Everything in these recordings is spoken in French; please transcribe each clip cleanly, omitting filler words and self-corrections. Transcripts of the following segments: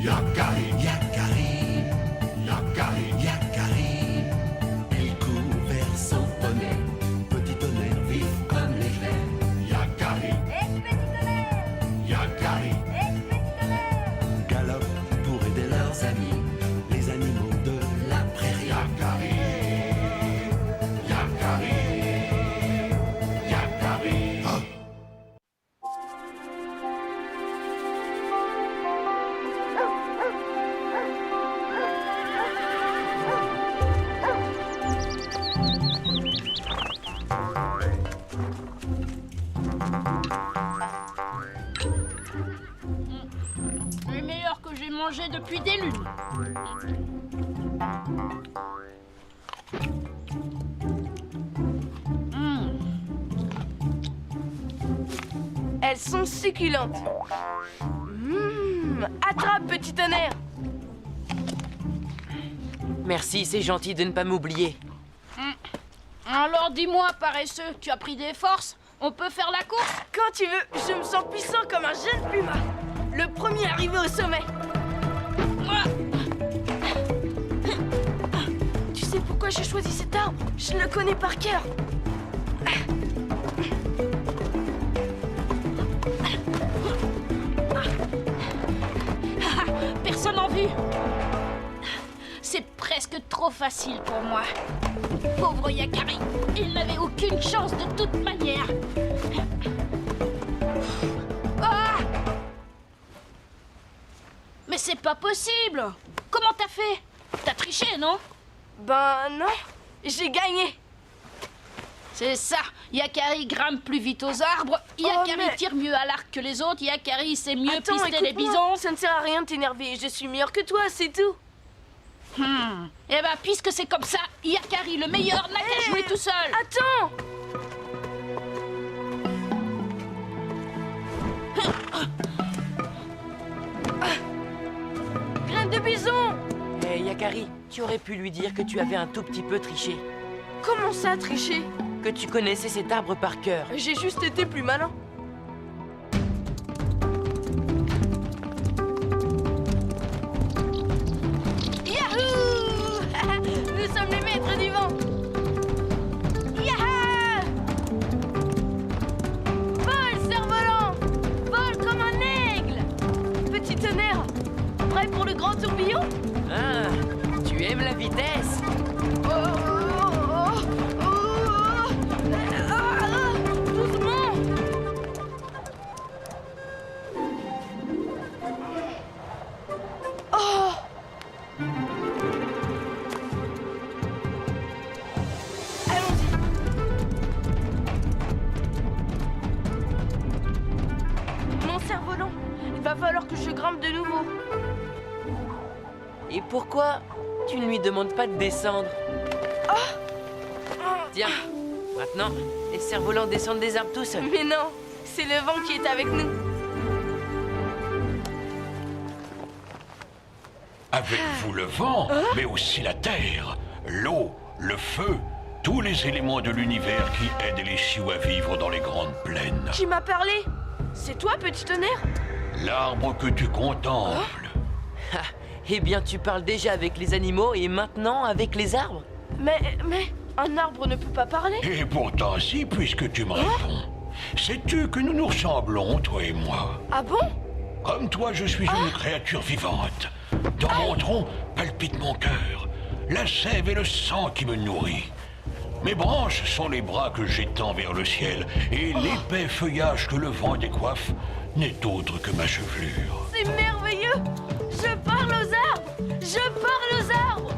Yakari, Yakari, Yakari, Yakari. Il court vers son poney, petit tonnerre vif comme l'éclair. Yakari, Petit tonnerre, Yakari, petit tonnerre. galope pour aider leurs amis, les animaux de la prairie. Yakari, Yakari, Yakari. Ah. Le meilleur que j'ai mangé depuis des lunes. Elles sont succulentes. Attrape, petit tonnerre. Merci, c'est gentil de ne pas m'oublier. Alors dis-moi, paresseux, tu as pris des forces? On peut faire la course? Quand tu veux, je me sens puissant comme un jeune puma. Le premier arrivé au sommet. Tu sais pourquoi j'ai choisi cet arbre? Je le connais par cœur. Personne en vue. C'est presque trop facile pour moi. Pauvre Yakari, il n'avait aucune chance de toute manière. Ah! Mais c'est pas possible. Comment t'as fait? T'as triché, non? Ben non, j'ai gagné. C'est ça. Yakari grimpe plus vite aux arbres. Yakari mais- tire mieux à l'arc que les autres. Yakari sait mieux Attends, pister les écoute-moi. bisons. Ça ne sert à rien de t'énerver. Je suis meilleur que toi, c'est tout. Eh ben, puisque c'est comme ça, Yakari, le meilleur, n'a qu'à jouer tout seul. Attends. Graine de bison. Hé, Yakari, tu aurais pu lui dire que tu avais un tout petit peu triché. Comment ça, tricher? Que tu connaissais cet arbre par cœur. J'ai juste été plus malin. Yahoo! Nous sommes les maîtres du vent. Yaha! Vole, cerf-volant! Vole comme un aigle! Petit tonnerre, prêt pour le grand tourbillon? Ah, tu aimes la vitesse? Doucement! Allons-y! Mon cerf-volant, il va falloir que je grimpe de nouveau. Et pourquoi tu ne lui demandes pas de descendre? Tiens, maintenant, les cerfs-volants descendent des arbres tout seuls. Mais non, c'est le vent qui est avec nous. Avec vous le vent, mais aussi la terre, l'eau, le feu, tous les éléments de l'univers qui aident les Sioux à vivre dans les grandes plaines. Qui m'a parlé? C'est toi, petit tonnerre? L'arbre que tu contemples. Ah, eh bien, tu parles déjà avec les animaux et maintenant avec les arbres? Mais, un arbre ne peut pas parler. Et pourtant si, puisque tu me réponds. Sais-tu que nous nous ressemblons, toi et moi? Ah bon? Comme toi, je suis une créature vivante. Dans mon tronc palpite mon cœur, la sève et le sang qui me nourrit. Mes branches sont les bras que j'étends vers le ciel, et l'épais feuillage que le vent décoiffe n'est autre que ma chevelure. C'est merveilleux! Je parle aux arbres! Je parle aux arbres!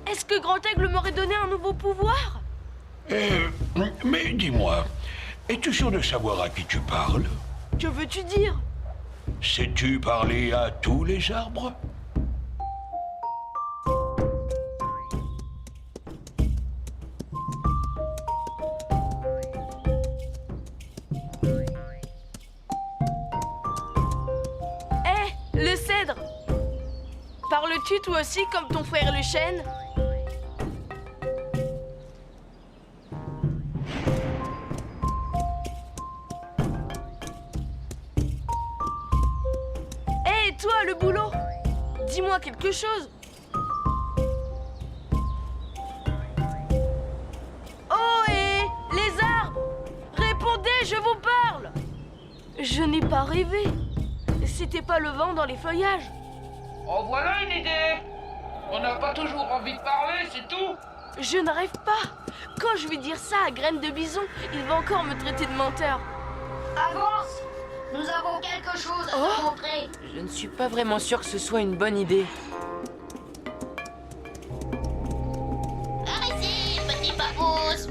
Est-ce que Grand Aigle m'aurait donné un nouveau pouvoir? Mais dis-moi, es-tu sûr de savoir à qui tu parles? Que veux-tu dire? Sais-tu parler à tous les arbres? Le cèdre! Parles-tu toi aussi comme ton frère le chêne? Hé, toi, le bouleau! dis-moi quelque chose. Oh, hé, les arbres! Répondez, je vous parle! Je n'ai pas rêvé. C'était pas le vent dans les feuillages. Oh, voilà une idée. On n'a pas toujours envie de parler, c'est tout. Je ne rêve pas. Quand je vais dire ça à Graine de Bison, il va encore me traiter de menteur. Avance! Nous avons quelque chose à te montrer. Je ne suis pas vraiment sûr que ce soit une bonne idée. Par ici, petit papousse.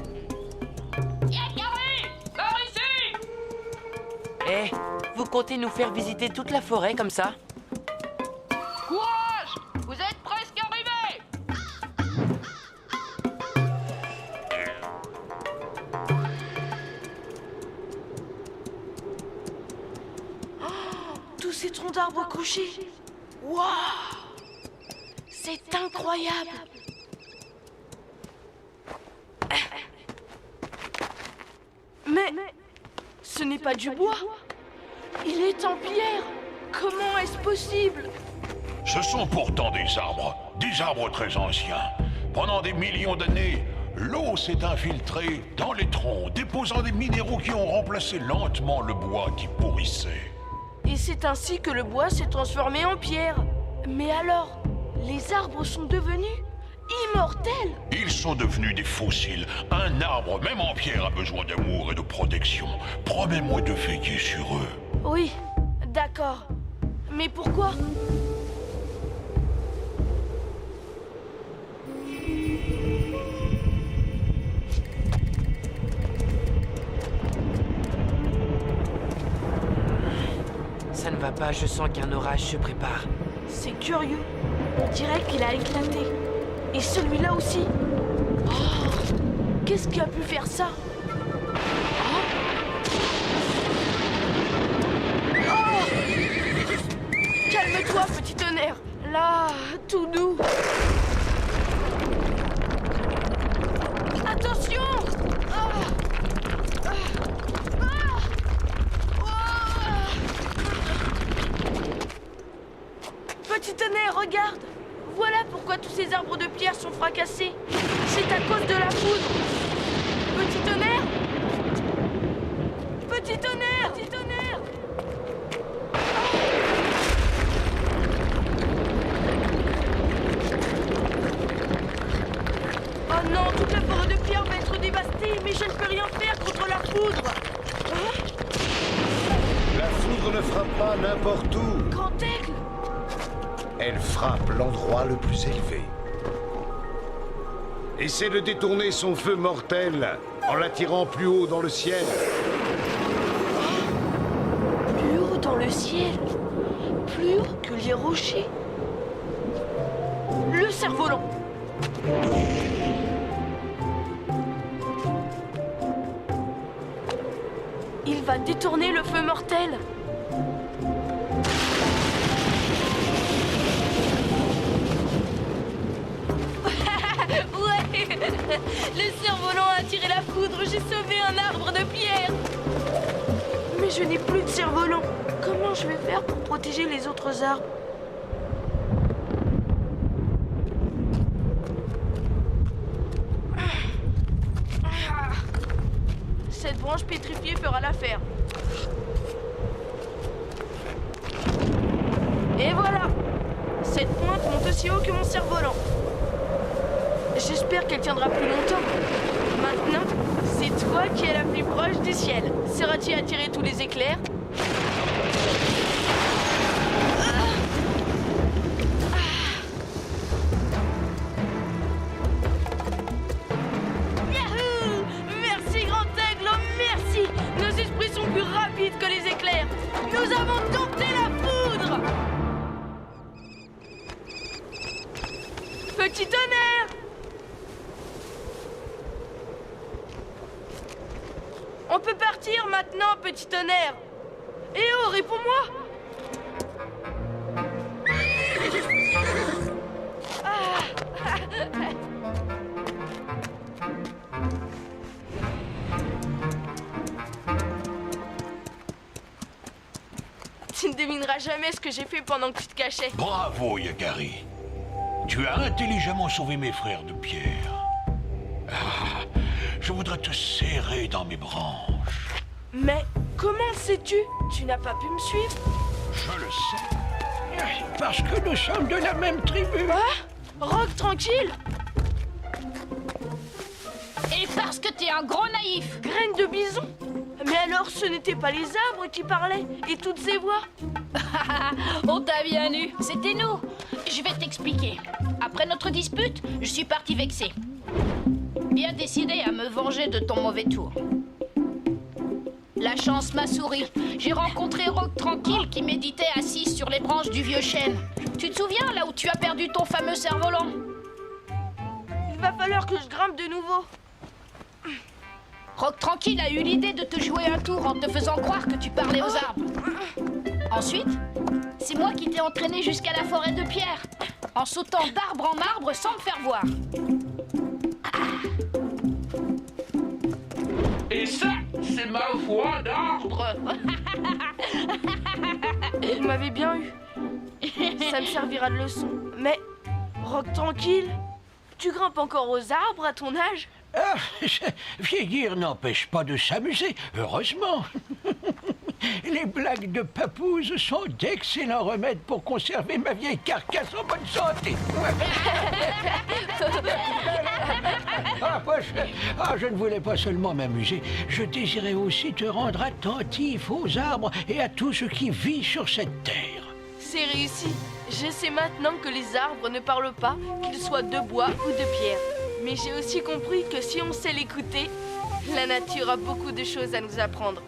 Viens, Carré. Par ici. Eh, vous comptez nous faire visiter toute la forêt comme ça? Courage. Vous êtes presque arrivés. Tous ces troncs d'arbres couchés. Waouh! C'est incroyable. Mais ce n'est pas du bois. Il est en pierre. Comment est-ce possible? Ce sont pourtant des arbres très anciens. Pendant des millions d'années, l'eau s'est infiltrée dans les troncs, déposant des minéraux qui ont remplacé lentement le bois qui pourrissait. Et c'est ainsi que le bois s'est transformé en pierre. Mais alors, les arbres sont devenus immortels. Ils sont devenus des fossiles. Un arbre, même en pierre, a besoin d'amour et de protection. Promets-moi de veiller sur eux. Oui, d'accord. Mais pourquoi? Ça ne va pas, je sens qu'un orage se prépare. C'est curieux. On dirait qu'il a éclaté. Et celui-là aussi. Oh, qu'est-ce qui a pu faire ça? Oh, calme-toi, petit tonnerre. Là, tout doux. Attention! Petit tonnerre, regarde! Voilà pourquoi tous ces arbres de pierre sont fracassés. C'est à cause de la foudre. Petit tonnerre! Petit tonnerre! Petit tonnerre! Oh non, toute la forêt de pierre va être dévastée, mais je ne peux rien faire contre la foudre. La foudre ne frappe pas n'importe où. Grand aigle! Elle frappe l'endroit le plus élevé. Essaie de détourner son feu mortel en l'attirant plus haut dans le ciel. Plus haut dans le ciel, plus haut que les rochers. Le cerf-volant. Il va détourner le feu mortel. Ouais, le cerf-volant a attiré la foudre. J'ai sauvé un arbre de pierre. Mais je n'ai plus de cerf-volant. Comment je vais faire pour protéger les autres arbres? Cette branche pétrifiée fera l'affaire. Et voilà! Cette pointe monte aussi haut que mon cerf-volant. J'espère qu'elle tiendra plus longtemps. Maintenant, c'est toi qui es la plus proche du ciel. Sauras-tu attirer tous les éclairs? Yahoo! Merci, Grand Aigle, oh, merci! Nos esprits sont plus rapides que les éclairs. Nous avons dompté la foudre! Petit tonnerre! On peut partir maintenant, petit tonnerre. Eh oh, réponds-moi! Tu ne devineras jamais ce que j'ai fait pendant que tu te cachais. Bravo, Yakari. Tu as intelligemment sauvé mes frères de pierre. Ah, je voudrais te serrer dans mes branches. Mais comment sais-tu? Tu n'as pas pu me suivre? Je le sais. Parce que nous sommes de la même tribu. Rock, tranquille! Et parce que t'es un gros naïf. Graine de bison? Mais alors ce n'étaient pas les arbres qui parlaient et toutes ces voix? On t'a bien eu, c'était nous. Je vais t'expliquer. Après notre dispute, je suis parti vexé. Bien décidé à me venger de ton mauvais tour. La chance m'a souri. J'ai rencontré Rock Tranquille qui méditait assis sur les branches du vieux chêne. Tu te souviens là où tu as perdu ton fameux cerf-volant? Il va falloir que je grimpe de nouveau. Rock Tranquille a eu l'idée de te jouer un tour en te faisant croire que tu parlais aux arbres. Ensuite, c'est moi qui t'ai entraîné jusqu'à la forêt de pierre, en sautant d'arbre en arbre sans me faire voir. Et ça, c'est ma voix d'arbre. Vous m'avez bien eu. Ça me servira de leçon. Mais, Rock Tranquille, tu grimpes encore aux arbres à ton âge? Ah, vieillir n'empêche pas de s'amuser, heureusement. Les blagues de papouze sont d'excellents remèdes pour conserver ma vieille carcasse en bonne santé. Je ne voulais pas seulement m'amuser, je désirais aussi te rendre attentif aux arbres et à tout ce qui vit sur cette terre. C'est réussi. Je sais maintenant que les arbres ne parlent pas, qu'ils soient de bois ou de pierre. Mais j'ai aussi compris que si on sait l'écouter, la nature a beaucoup de choses à nous apprendre.